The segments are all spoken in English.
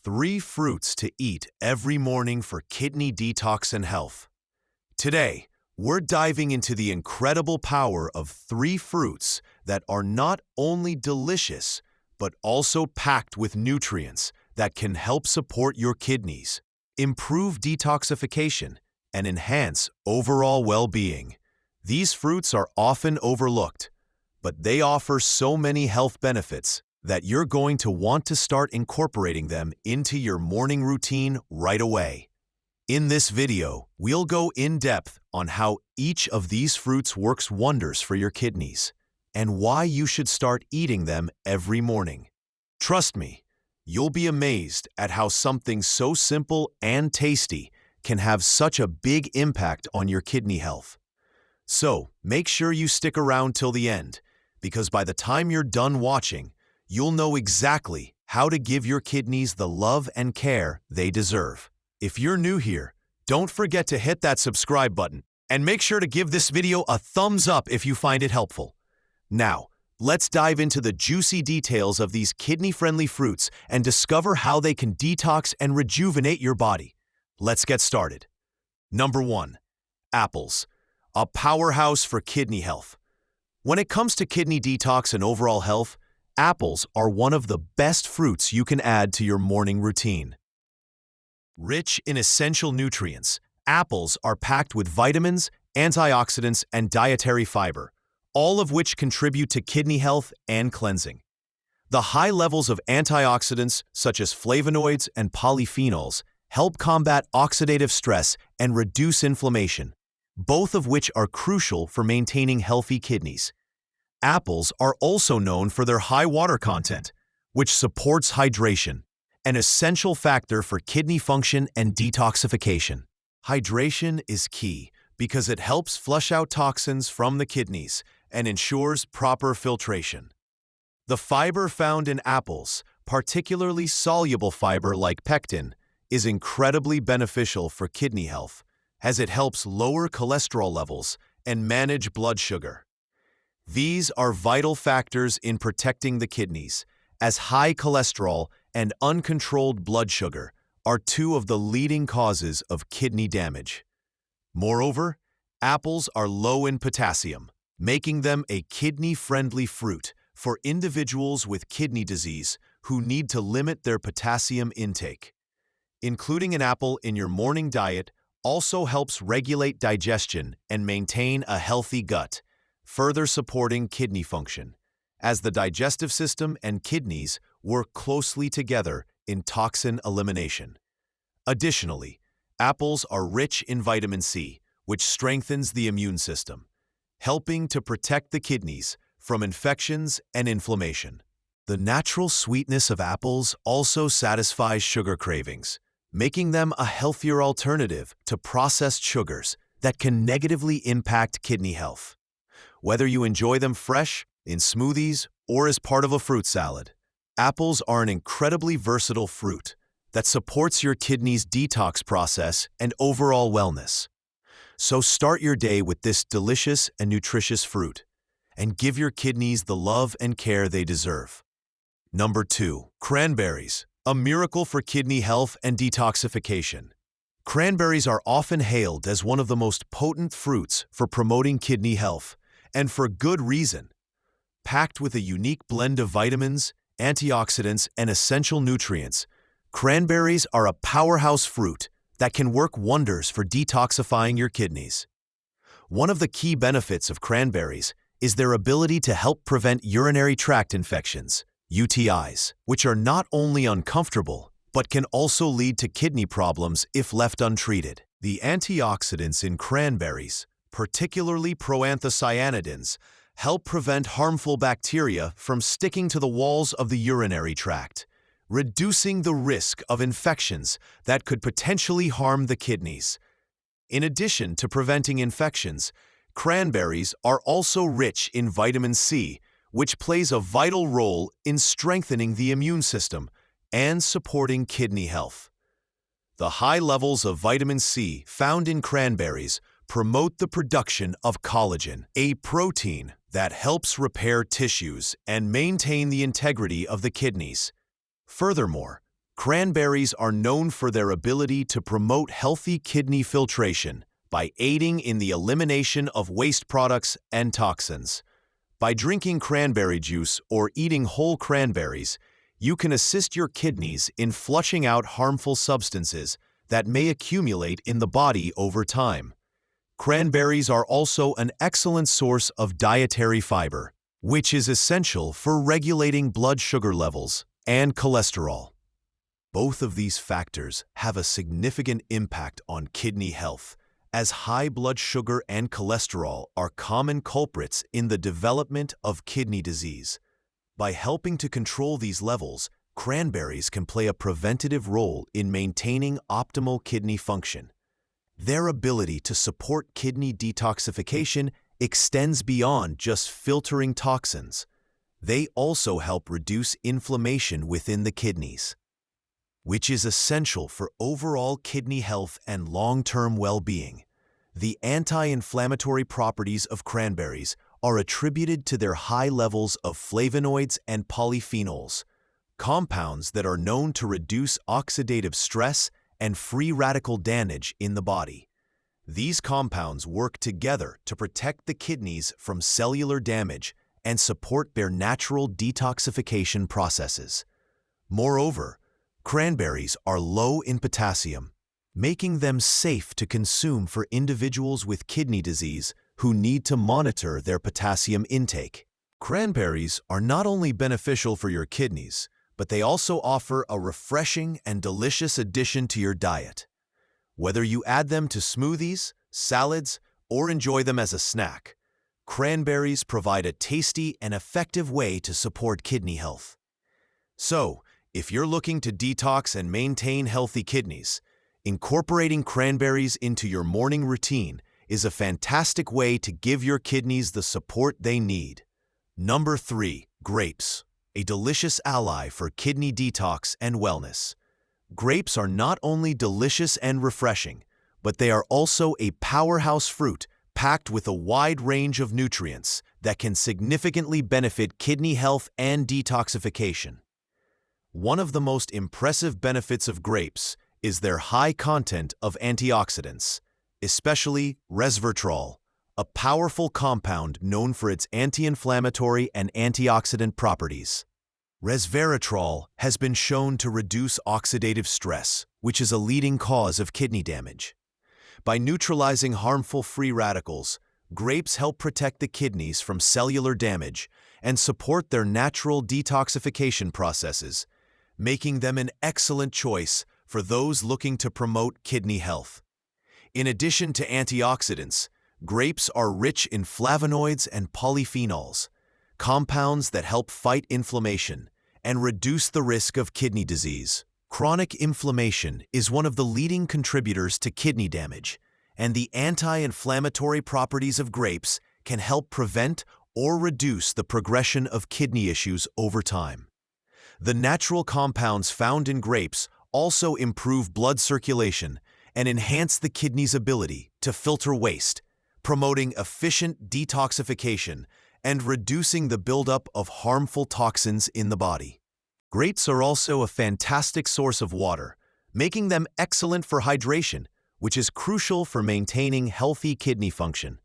3 fruits to eat every morning for kidney detox and health. Today, we're diving into the incredible power of 3 fruits that are not only delicious, but also packed with nutrients that can help support your kidneys, improve detoxification, and enhance overall well-being. These fruits are often overlooked, but they offer so many health benefits that you're going to want to start incorporating them into your morning routine right away. In this video, we'll go in depth on how each of these fruits works wonders for your kidneys and why you should start eating them every morning. Trust me, you'll be amazed at how something so simple and tasty can have such a big impact on your kidney health. So, make sure you stick around till the end, because by the time you're done watching, you'll know exactly how to give your kidneys the love and care they deserve. If you're new here, don't forget to hit that subscribe button and make sure to give this video a thumbs up if you find it helpful. Now, let's dive into the juicy details of these kidney-friendly fruits and discover how they can detox and rejuvenate your body. Let's get started. Number 1. Apples, a powerhouse for kidney health. When it comes to kidney detox and overall health, apples are one of the best fruits you can add to your morning routine. Rich in essential nutrients, apples are packed with vitamins, antioxidants, and dietary fiber, all of which contribute to kidney health and cleansing. The high levels of antioxidants, such as flavonoids and polyphenols, help combat oxidative stress and reduce inflammation, both of which are crucial for maintaining healthy kidneys. Apples are also known for their high water content, which supports hydration, an essential factor for kidney function and detoxification. Hydration is key because it helps flush out toxins from the kidneys and ensures proper filtration. The fiber found in apples, particularly soluble fiber like pectin, is incredibly beneficial for kidney health, as it helps lower cholesterol levels and manage blood sugar. These are vital factors in protecting the kidneys, as high cholesterol and uncontrolled blood sugar are 2 of the leading causes of kidney damage. Moreover, apples are low in potassium, making them a kidney-friendly fruit for individuals with kidney disease who need to limit their potassium intake. Including an apple in your morning diet also helps regulate digestion and maintain a healthy gut, further supporting kidney function, as the digestive system and kidneys work closely together in toxin elimination. Additionally, apples are rich in vitamin C, which strengthens the immune system, helping to protect the kidneys from infections and inflammation. The natural sweetness of apples also satisfies sugar cravings, making them a healthier alternative to processed sugars that can negatively impact kidney health. Whether you enjoy them fresh, in smoothies, or as part of a fruit salad, apples are an incredibly versatile fruit that supports your kidney's detox process and overall wellness. So start your day with this delicious and nutritious fruit, and give your kidneys the love and care they deserve. Number 2. Cranberries, a miracle for kidney health and detoxification. Cranberries are often hailed as one of the most potent fruits for promoting kidney health, and for good reason. Packed with a unique blend of vitamins, antioxidants, and essential nutrients, cranberries are a powerhouse fruit that can work wonders for detoxifying your kidneys. One of the key benefits of cranberries is their ability to help prevent urinary tract infections, UTIs, which are not only uncomfortable, but can also lead to kidney problems if left untreated. The antioxidants in cranberries, particularly proanthocyanidins, help prevent harmful bacteria from sticking to the walls of the urinary tract, reducing the risk of infections that could potentially harm the kidneys. In addition to preventing infections, cranberries are also rich in vitamin C, which plays a vital role in strengthening the immune system and supporting kidney health. The high levels of vitamin C found in cranberries promote the production of collagen, a protein that helps repair tissues and maintain the integrity of the kidneys. Furthermore, Cranberries are known for their ability to promote healthy kidney filtration by aiding in the elimination of waste products and toxins. By drinking cranberry juice or eating whole cranberries, you can assist your kidneys in flushing out harmful substances that may accumulate in the body over time. Cranberries are also an excellent source of dietary fiber, which is essential for regulating blood sugar levels and cholesterol. Both of these factors have a significant impact on kidney health, as high blood sugar and cholesterol are common culprits in the development of kidney disease. By helping to control these levels, cranberries can play a preventative role in maintaining optimal kidney function. Their ability to support kidney detoxification extends beyond just filtering toxins. They also help reduce inflammation within the kidneys, which is essential for overall kidney health and long-term well-being. The anti-inflammatory properties of cranberries are attributed to their high levels of flavonoids and polyphenols, compounds that are known to reduce oxidative stress and free radical damage in the body. These compounds work together to protect the kidneys from cellular damage and support their natural detoxification processes. Moreover, cranberries are low in potassium, making them safe to consume for individuals with kidney disease who need to monitor their potassium intake. Cranberries are not only beneficial for your kidneys, but they also offer a refreshing and delicious addition to your diet. Whether you add them to smoothies, salads, or enjoy them as a snack, cranberries provide a tasty and effective way to support kidney health. So, if you're looking to detox and maintain healthy kidneys, incorporating cranberries into your morning routine is a fantastic way to give your kidneys the support they need. Number 3. Grapes, a delicious ally for kidney detox and wellness. Grapes are not only delicious and refreshing, but they are also a powerhouse fruit packed with a wide range of nutrients that can significantly benefit kidney health and detoxification. One of the most impressive benefits of grapes is their high content of antioxidants, especially resveratrol, a powerful compound known for its anti-inflammatory and antioxidant properties. Resveratrol has been shown to reduce oxidative stress, which is a leading cause of kidney damage. By neutralizing harmful free radicals, grapes help protect the kidneys from cellular damage and support their natural detoxification processes, making them an excellent choice for those looking to promote kidney health. In addition to antioxidants, grapes are rich in flavonoids and polyphenols, compounds that help fight inflammation and reduce the risk of kidney disease. Chronic inflammation is one of the leading contributors to kidney damage, and the anti-inflammatory properties of grapes can help prevent or reduce the progression of kidney issues over time. The natural compounds found in grapes also improve blood circulation and enhance the kidney's ability to filter waste, promoting efficient detoxification and reducing the buildup of harmful toxins in the body. Grapes are also a fantastic source of water, making them excellent for hydration, which is crucial for maintaining healthy kidney function.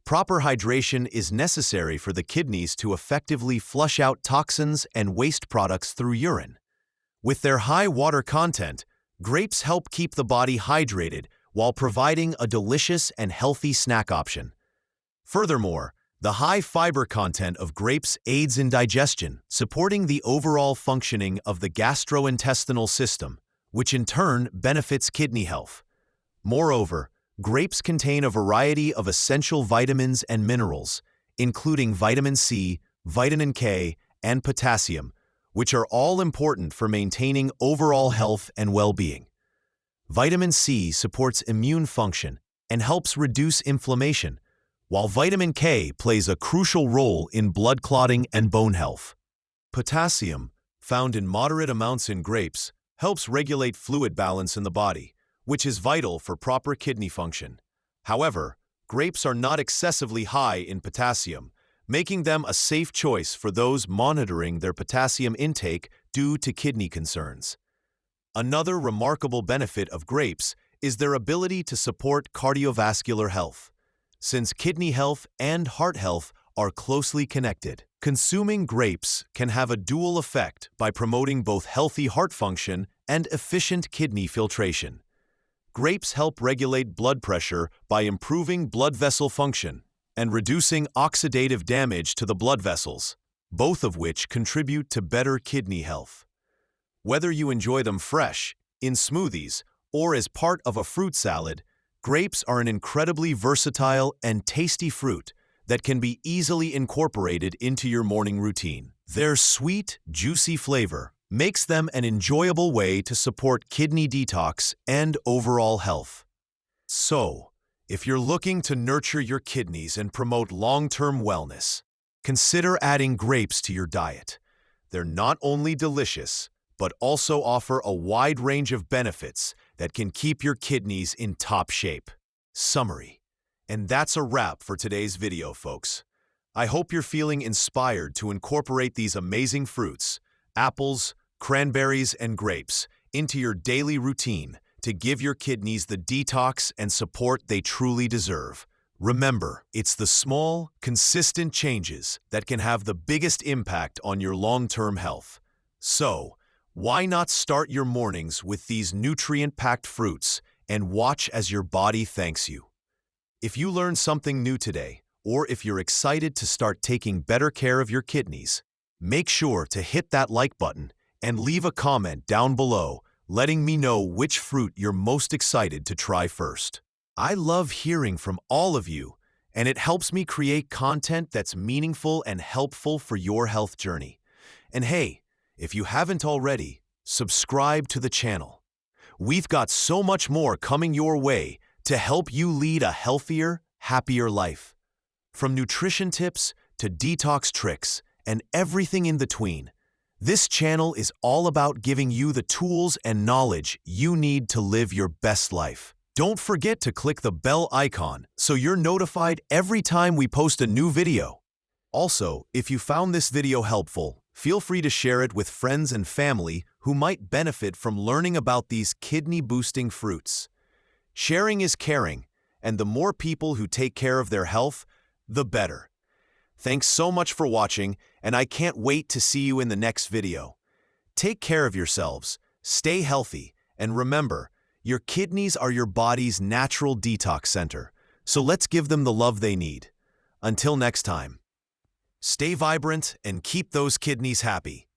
Proper hydration is necessary for the kidneys to effectively flush out toxins and waste products through urine. With their high water content, grapes help keep the body hydrated while providing a delicious and healthy snack option. Furthermore, the high fiber content of grapes aids in digestion, supporting the overall functioning of the gastrointestinal system, which in turn benefits kidney health. Moreover, grapes contain a variety of essential vitamins and minerals, including vitamin C, vitamin K, and potassium, which are all important for maintaining overall health and well-being. Vitamin C supports immune function and helps reduce inflammation, while vitamin K plays a crucial role in blood clotting and bone health. Potassium, found in moderate amounts in grapes, helps regulate fluid balance in the body, which is vital for proper kidney function. However, grapes are not excessively high in potassium, making them a safe choice for those monitoring their potassium intake due to kidney concerns. Another remarkable benefit of grapes is their ability to support cardiovascular health. Since kidney health and heart health are closely connected, consuming grapes can have a dual effect by promoting both healthy heart function and efficient kidney filtration. Grapes help regulate blood pressure by improving blood vessel function and reducing oxidative damage to the blood vessels, both of which contribute to better kidney health. Whether you enjoy them fresh, in smoothies, or as part of a fruit salad, grapes are an incredibly versatile and tasty fruit that can be easily incorporated into your morning routine. Their sweet, juicy flavor makes them an enjoyable way to support kidney detox and overall health. So, if you're looking to nurture your kidneys and promote long-term wellness, consider adding grapes to your diet. They're not only delicious, but also offer a wide range of benefits that can keep your kidneys in top shape. Summary. And that's a wrap for today's video, folks. I hope you're feeling inspired to incorporate these amazing fruits, apples, cranberries, and grapes, into your daily routine to give your kidneys the detox and support they truly deserve. Remember, it's the small, consistent changes that can have the biggest impact on your long-term health. So, why not start your mornings with these nutrient-packed fruits and watch as your body thanks you? If you learned something new today, or if you're excited to start taking better care of your kidneys, make sure to hit that like button and leave a comment down below letting me know which fruit you're most excited to try first. I love hearing from all of you, and it helps me create content that's meaningful and helpful for your health journey. And hey, if you haven't already, subscribe to the channel. We've got so much more coming your way to help you lead a healthier, happier life. From nutrition tips to detox tricks and everything in between, this channel is all about giving you the tools and knowledge you need to live your best life. Don't forget to click the bell icon so you're notified every time we post a new video. Also, if you found this video helpful, feel free to share it with friends and family who might benefit from learning about these kidney-boosting fruits. Sharing is caring, and the more people who take care of their health, the better. Thanks so much for watching, and I can't wait to see you in the next video. Take care of yourselves, stay healthy, and remember, your kidneys are your body's natural detox center, so let's give them the love they need. Until next time, stay vibrant and keep those kidneys happy.